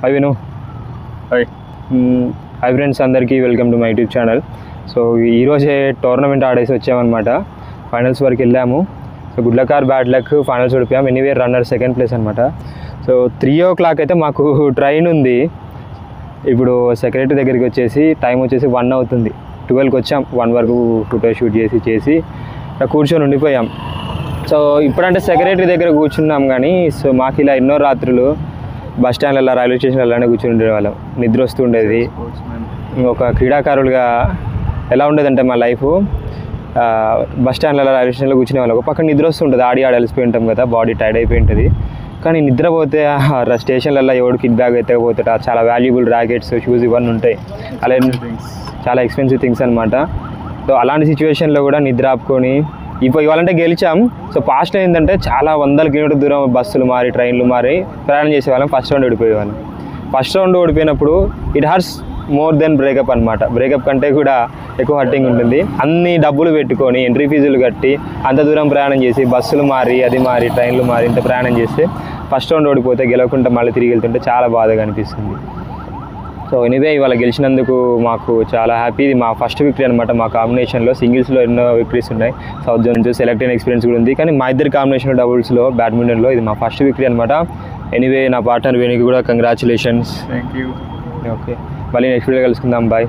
Hi విను. Hi hi friends, అందరికీ welcome to my YouTube channel. So ఈరోజే tournament ఆడేసి వచ్చామన్నమాట. ఫైనల్స్ వరకు వెళ్ళాము. So good luck or bad luck, finals ఓడిపోయాం. ఎనీవే రన్నర్ సెకండ్ ప్లేస్ అనమాట. సో 3 o'clock అయితే మాకు ట్రైన్ ఉంది. ఇప్పుడు సెక్రటరీ దగ్గరికి వచ్చేసి టైం వచ్చేసి 1 అవుతుంది. 12కి వచ్చాం. 1 వరకు ఫోటో షూట్ చేసి కూర్చొని ఉండిపోయాం. సో ఇప్పుడంటే సెక్రటరీ దగ్గర కూర్చున్నాం కానీ సో మాకు ఇలా ఎన్నో రాత్రులు బస్ స్టాండ్లలో, రైల్వే స్టేషన్లో అలానే కూర్చొని ఉండేవాళ్ళం. నిద్ర వస్తుండేది. ఒక క్రీడాకారులుగా ఎలా ఉండేదంటే మా లైఫ్, బస్ స్టాండ్లలో, రైల్వే స్టేషన్లో కూర్చునే వాళ్ళం. ఒక పక్కన నిద్ర వస్తుంటుంది, ఆడి అలసిపోయి ఉంటాం కదా, బాడీ టైర్డ్ అయిపోయి ఉంటుంది. కానీ నిద్రపోతే స్టేషన్లలో ఎవడు కిడ్ బ్యాగ్ అయితే పోతాడు, చాలా వాల్యుబుల్ ర్యాకెట్స్, షూస్ ఇవన్నీ ఉంటాయి. అలా చాలా ఎక్స్పెన్సివ్ థింగ్స్ అనమాట. సో అలాంటి సిచ్యువేషన్లో కూడా నిద్ర ఆపుకొని ఇవాళంటే గెలిచాం. సో పాస్ట్లో ఏంటంటే చాలా 100 కిలోమీటర్ దూరం బస్సులు మారి, ట్రైన్లు మారి ప్రయాణం చేసేవాళ్ళం. ఫస్ట్ రౌండ్ ఓడిపోయేవాళ్ళం. ఫస్ట్ రౌండ్ ఓడిపోయినప్పుడు it hurts more than breakup అనమాట. బ్రేకప్ కంటే కూడా ఎక్కువ హర్టింగ్ ఉంటుంది. అన్ని డబ్బులు పెట్టుకొని ఎంట్రీ ఫీజులు కట్టి అంత దూరం ప్రయాణం చేసి బస్సులు మారి, అది మారి, ట్రైన్లు మారి ఇంత ప్రయాణం చేస్తే ఫస్ట్ రౌండ్ ఓడిపోతే గెలవకుండా మళ్ళీ తిరిగి వెళ్తుంటే చాలా బాధగా అనిపిస్తుంది. సో ఎనీవే ఇవాళ గెలిచినందుకు మాకు చాలా హ్యాపీ. ఇది మా ఫస్ట్ విక్టరీ అనమాట. మా కాంబినేషన్లో సింగిల్స్లో ఎన్నో విక్టరీస్ ఉన్నాయి. సౌత్ జోన్ నుంచి సెలెక్ట్ అయిన ఎక్స్పీరియన్స్ కూడా ఉంది. కానీ మా ఇద్దరు కాంబినేషన్ డబుల్స్లో బ్యాడ్మింటన్లో ఇది మా ఫస్ట్ విక్టరీ అనమాట. ఎనీవే నా పార్ట్నర్ వేణుకి కూడా కంగ్రాచులేషన్స్. Thank you. ఓకే, మళ్ళీ నెక్స్ట్ వీడియో కలుసుకుందాం. బాయ్.